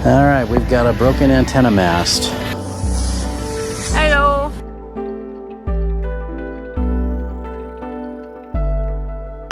All right, we've got a broken antenna mast. Hello.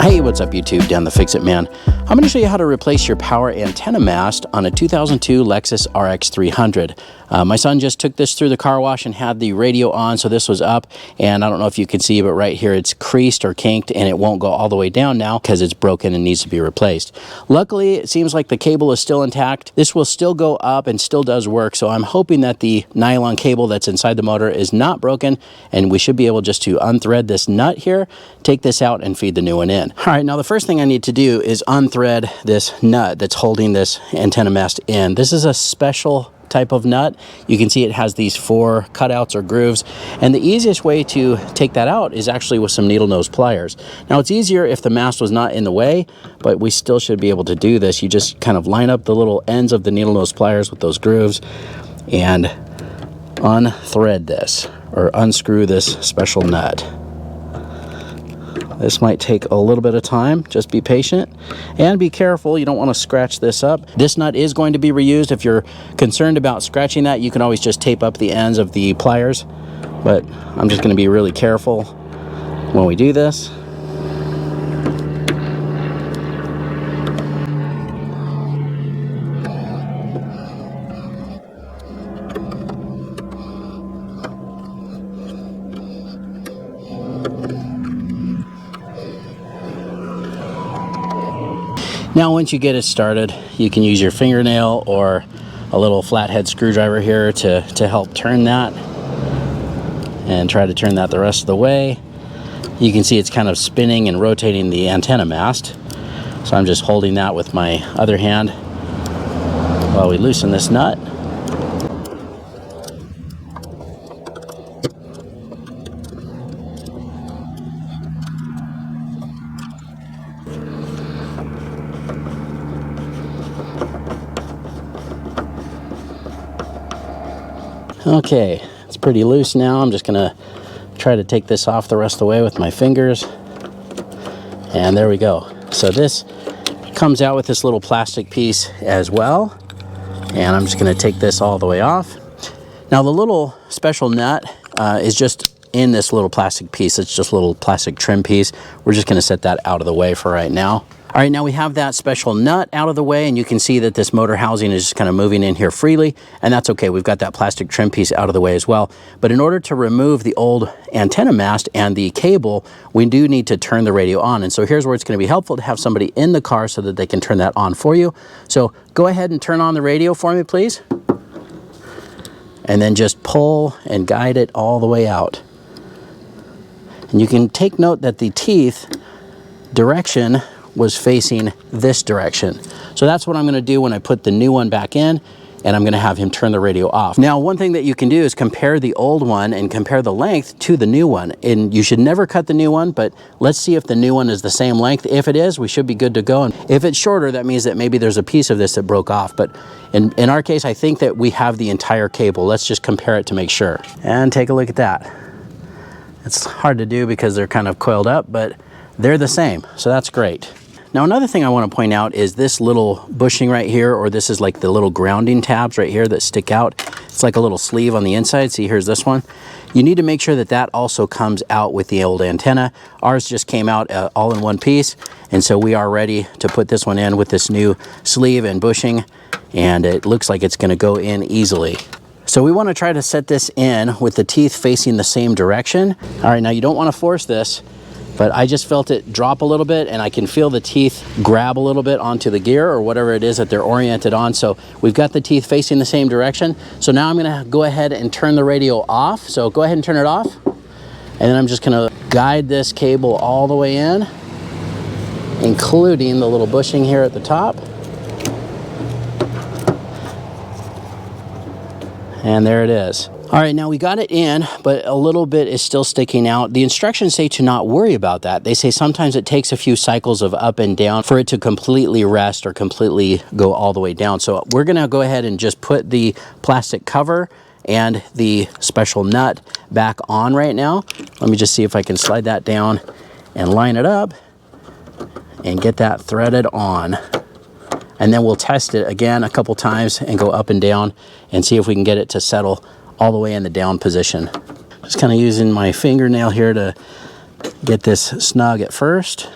Hey, what's up YouTube? Dan the Fix-It Man. I'm going to show you how to replace your power antenna mast on a 2002 Lexus RX300. My son just took this through the car wash and had the radio on, so this was up, and I don't know if you can see, but right here it's creased or kinked, and it won't go all the way down now because it's broken and needs to be replaced. Luckily, it seems like the cable is still intact. This will still go up and still does work, so I'm hoping that the nylon cable that's inside the motor is not broken, and we should be able just to unthread this nut here, take this out, and feed the new one in. All right, now the first thing I need to do is unthread this nut that's holding this antenna mast in. This is a special type of nut. You can see it has these 4 cutouts or grooves, and the easiest way to take that out is actually with some needle nose pliers. Now it's easier if the mast was not in the way, but we still should be able to do this. You just kind of line up the little ends of the needle nose pliers with those grooves and unthread this, or unscrew this special nut. This might take a little bit of time. Just be patient and be careful. You don't want to scratch this up. This nut is going to be reused. If you're concerned about scratching that, you can always just tape up the ends of the pliers, but I'm just going to be really careful when we do this. Now once you get it started, you can use your fingernail or a little flathead screwdriver here to help turn that, and try to turn that the rest of the way. You can see it's kind of spinning and rotating the antenna mast, so I'm just holding that with my other hand while we loosen this nut. Okay, it's pretty loose now. I'm just gonna try to take this off the rest of the way with my fingers. And there we go. So this comes out with this little plastic piece as well. And I'm just gonna take this all the way off. Now the little special nut is just in this little plastic piece. It's just a little plastic trim piece. We're just gonna set that out of the way for right now. All right, now we have that special nut out of the way, and you can see that this motor housing is just kind of moving in here freely, and that's okay. We've got that plastic trim piece out of the way as well. But in order to remove the old antenna mast and the cable, we do need to turn the radio on. And so here's where it's going to be helpful to have somebody in the car so that they can turn that on for you. So go ahead and turn on the radio for me, please. And then just pull and guide it all the way out. And you can take note that the teeth direction was facing this direction. So that's what I'm going to do when I put the new one back in, and I'm going to have him turn the radio off. Now, one thing that you can do is compare the old one and compare the length to the new one. And you should never cut the new one, but let's see if the new one is the same length. If it is, we should be good to go. And if it's shorter, that means that maybe there's a piece of this that broke off. But in our case, I think that we have the entire cable. Let's just compare it to make sure. And take a look at that. It's hard to do because they're kind of coiled up, but they're the same, so that's great. Now another thing I want to point out is this little bushing right here, or this is like the little grounding tabs right here that stick out. It's like a little sleeve on the inside. See, here's this one. You need to make sure that that also comes out with the old antenna. Ours just came out all in one piece, and so we are ready to put this one in with this new sleeve and bushing, and it looks like it's going to go in easily. So we want to try to set this in with the teeth facing the same direction. All right, now you don't want to force this, but I just felt it drop a little bit, and I can feel the teeth grab a little bit onto the gear or whatever it is that they're oriented on. So we've got the teeth facing the same direction. So now I'm going to go ahead and turn the radio off. So go ahead and turn it off. And then I'm just going to guide this cable all the way in, including the little bushing here at the top. And there it is. All right, now we got it in, but a little bit is still sticking out. The instructions say to not worry about that. They say sometimes it takes a few cycles of up and down for it to completely rest or completely go all the way down. So we're gonna go ahead and just put the plastic cover and the special nut back on right now. Let me just see if I can slide that down and line it up and get that threaded on. and then we'll test it again a couple times and go up and down and see if we can get it to settle all the way in the down position. Just kind of using my fingernail here to get this snug at first.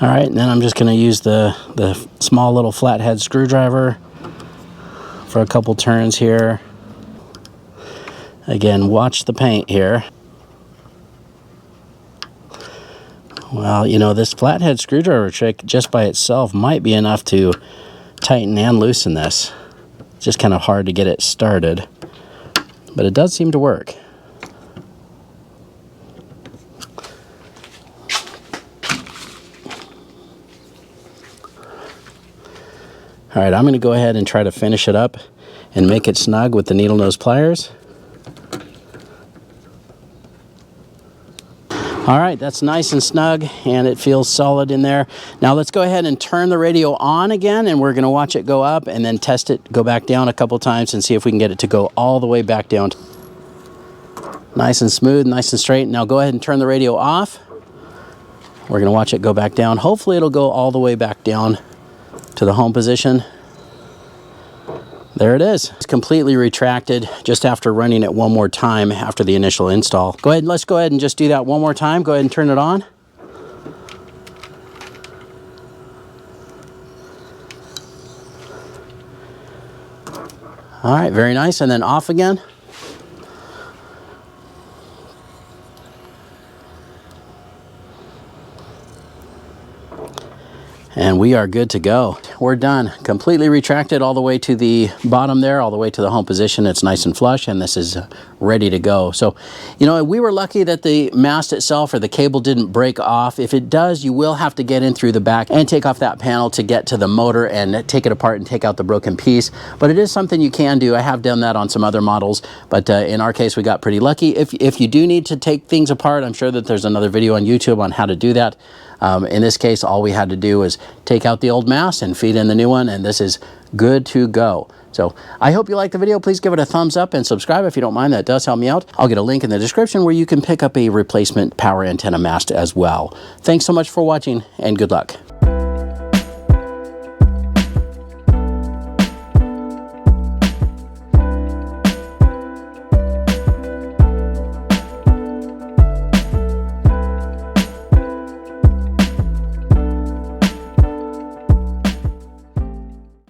All right, and then I'm just going to use the small little flathead screwdriver for a couple turns here. Again, watch the paint here. Well, you know, this flathead screwdriver trick just by itself might be enough to tighten and loosen this. It's just kind of hard to get it started, but it does seem to work. All right, I'm going to go ahead and try to finish it up and make it snug with the needle nose pliers. All right, that's nice and snug and it feels solid in there. Now let's go ahead and turn the radio on again, and we're going to watch it go up and then test it, go back down a couple times and see if we can get it to go all the way back down. Nice and smooth, nice and straight. Now go ahead and turn the radio off. We're going to watch it go back down. Hopefully it'll go all the way back down to the home position. There it is. It's completely retracted just after running it one more time after the initial install. Go ahead, let's go ahead and just do that one more time. Go ahead and turn it on. All right, very nice. And then off again. And we are good to go. We're done. Completely retracted all the way to the bottom there, all the way to the home position. It's nice and flush, and this is ready to go. So, you know, we were lucky that the mast itself or the cable didn't break off. If it does, you will have to get in through the back and take off that panel to get to the motor and take it apart and take out the broken piece. But it is something you can do. I have done that on some other models, but in our case, we got pretty lucky. If you do need to take things apart, I'm sure that there's another video on YouTube on how to do that. In this case, all we had to do was take out the old mast and feed in the new one, and this is good to go. So I hope you liked the video. Please give it a thumbs up and subscribe if you don't mind. That does help me out. I'll get a link in the description where you can pick up a replacement power antenna mast as well. Thanks so much for watching, and good luck.